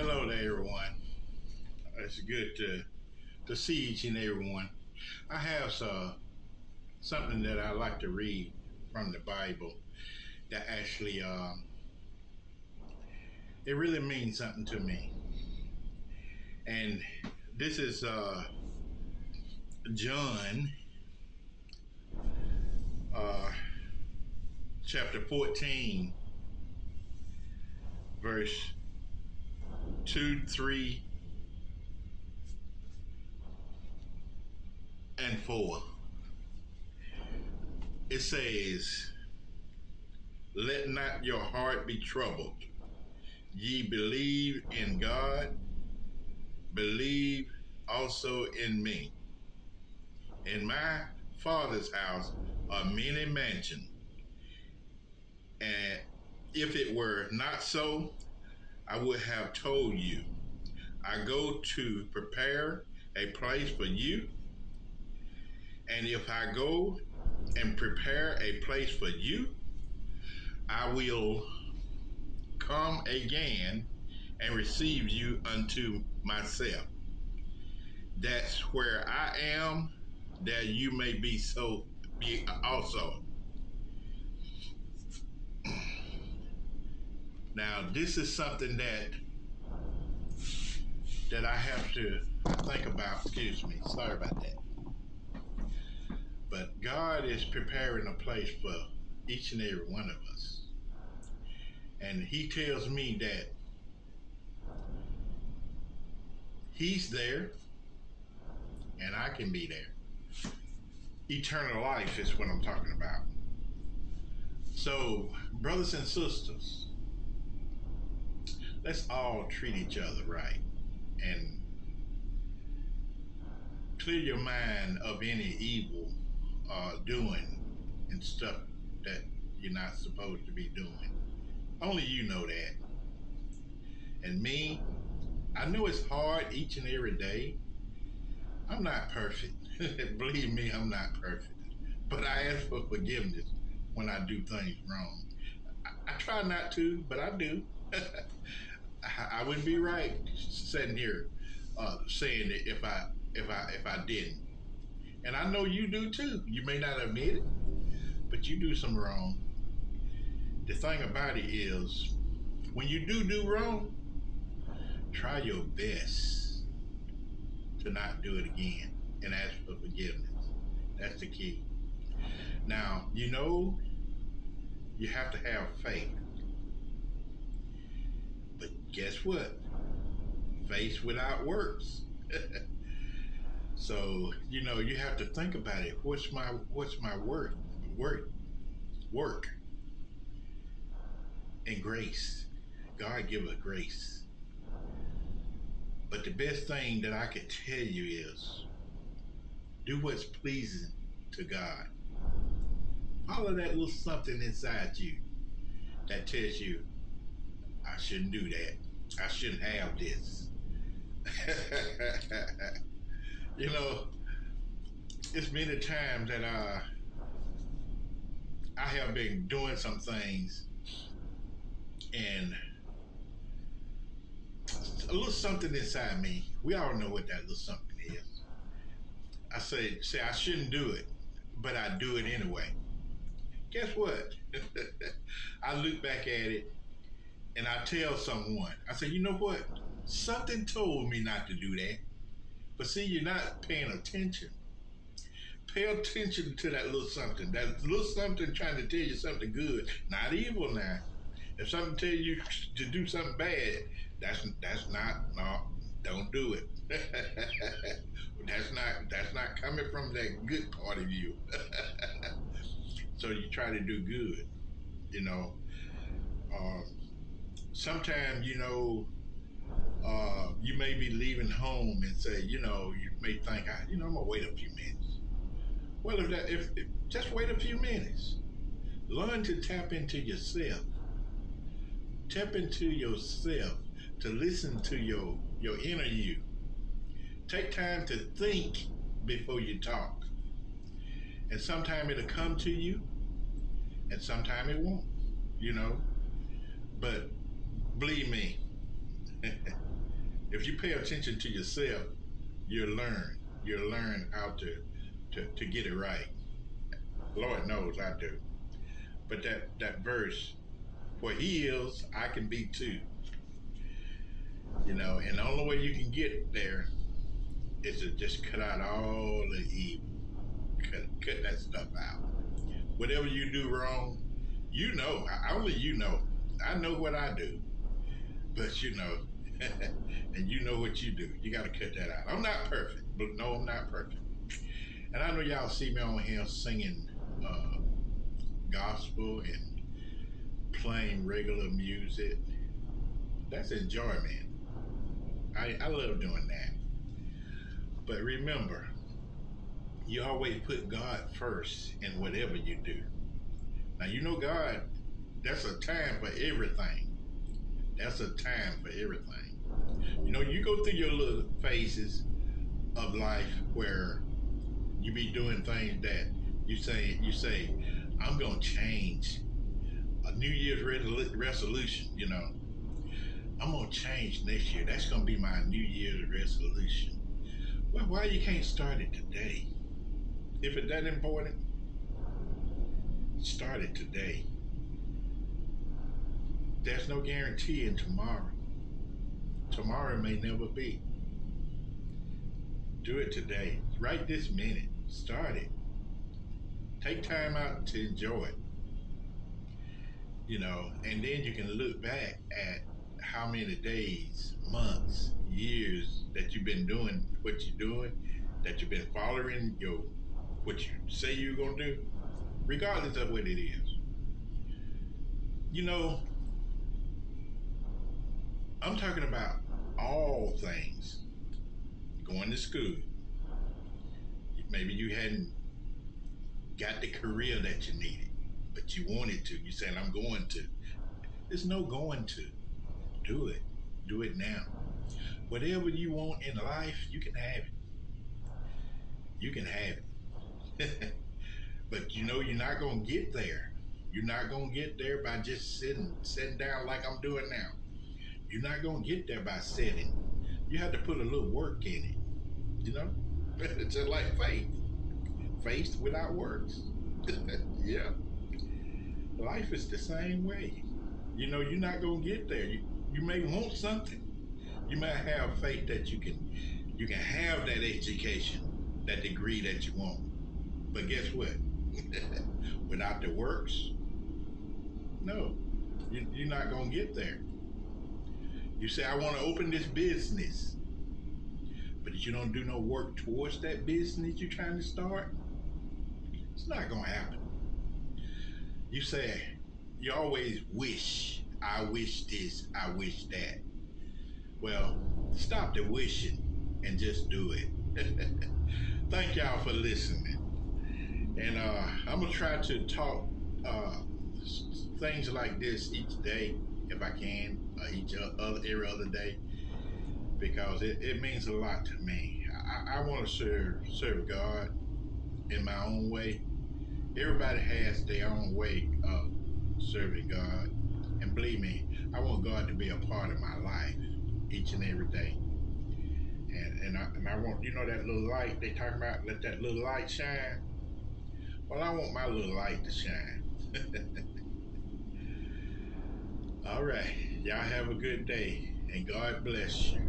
Hello there, everyone. It's good to see each and every one. I have something that I like to read from the Bible that actually it really means something to me. And this is John uh, chapter 14, verse 2, 3, and 4. It says, "Let not your heart be troubled. Ye believe in God, believe also in me. In my Father's house are many mansions, and if it were not so, I would have told you. I go to prepare a place for you, and if I go and prepare a place for you, I will come again and receive you unto myself. That's where I am, that you may be also." Now, this is something that I have to think about. Excuse me, sorry about that. But God is preparing a place for each and every one of us. And He tells me that He's there and I can be there. Eternal life is what I'm talking about. So, brothers and sisters, let's all treat each other right and clear your mind of any evil doing and stuff that you're not supposed to be doing. Only you know that. And me, I know it's hard each and every day. I'm not perfect. Believe me, I'm not perfect. But I ask for forgiveness when I do things wrong. I try not to, but I do. I wouldn't be right sitting here saying it if I didn't. And I know you do too. You may not admit it, but you do some wrong. The thing about it is, when you do wrong, try your best to not do it again and ask for forgiveness. That's the key. Now, you have to have faith. But guess what? Faith without works. So, you have to think about it. What's my work? Work. And grace. God give us grace. But the best thing that I can tell you is do what's pleasing to God. Follow that little something inside you that tells you, I shouldn't do that. I shouldn't have this. It's many times that I have been doing some things and a little something inside me, we all know what that little something is. I say I shouldn't do it, but I do it anyway. Guess what? I look back at it and I tell someone, I say, you know what? Something told me not to do that. But see, you're not paying attention. Pay attention to that little something. That little something trying to tell you something good, not evil now. If something tells you to do something bad, that's not, no, don't do it. That's not coming from that good part of you. So you try to do good, Sometimes, you may be leaving home and say, you may think, I'm gonna wait a few minutes. Well, if just wait a few minutes. Learn to tap into yourself. Tap into yourself to listen to your inner you. Take time to think before you talk. And sometime it'll come to you, and sometime it won't, But believe me, if you pay attention to yourself, you'll learn. You'll learn how to get it right. Lord knows I do. But that verse, where he is, I can be too. And the only way you can get there is to just cut out all the evil. Cut that stuff out. Whatever you do wrong, only you know. I know what I do, but and you know what you do. You got to cut that out. I'm not perfect, but no, I'm not perfect. And I know y'all see me on here singing gospel and playing regular music. That's enjoyment. I love doing that. But remember, you always put God first in whatever you do. Now, God, that's a time for everything. That's a time for everything. You go through your little phases of life where you be doing things that you say, I'm going to change. A New Year's resolution, I'm going to change next year. That's going to be my New Year's resolution. Well, why you can't start it today? If it's that important, start it today. There's no guarantee in tomorrow. Tomorrow may never be. Do it today. Right this minute. Start it. Take time out to enjoy it. And then you can look back at how many days, months, years that you've been doing what you're doing, that you've been following what you say you're going to do, regardless of what it is. I'm talking about all things. Going to school. Maybe you hadn't got the career that you needed, but you wanted to. You said, I'm going to. There's no going to. Do it. Do it now. Whatever you want in life, you can have it. You can have it. But you're not going to get there. You're not going to get there by just sitting down like I'm doing now. You're not going to get there by sitting. You have to put a little work in it. It's just like faith. Faith without works. Yeah. Life is the same way. You're not going to get there. You may want something. You might have faith that you can have that education, that degree that you want. But guess what? Without the works, no, you're not going to get there. You say, I want to open this business, but if you don't do no work towards that business you're trying to start, it's not going to happen. You say, you always wish, I wish this, I wish that. Well, stop the wishing and just do it. Thank y'all for listening. And I'm going to try to talk things like this each day, if I can, every other day, because it means a lot to me. I want to serve God in my own way. Everybody has their own way of serving God. And believe me, I want God to be a part of my life each and every day. And I want, that little light they talking about, let that little light shine. Well, I want my little light to shine. All right. Y'all have a good day, and God bless you.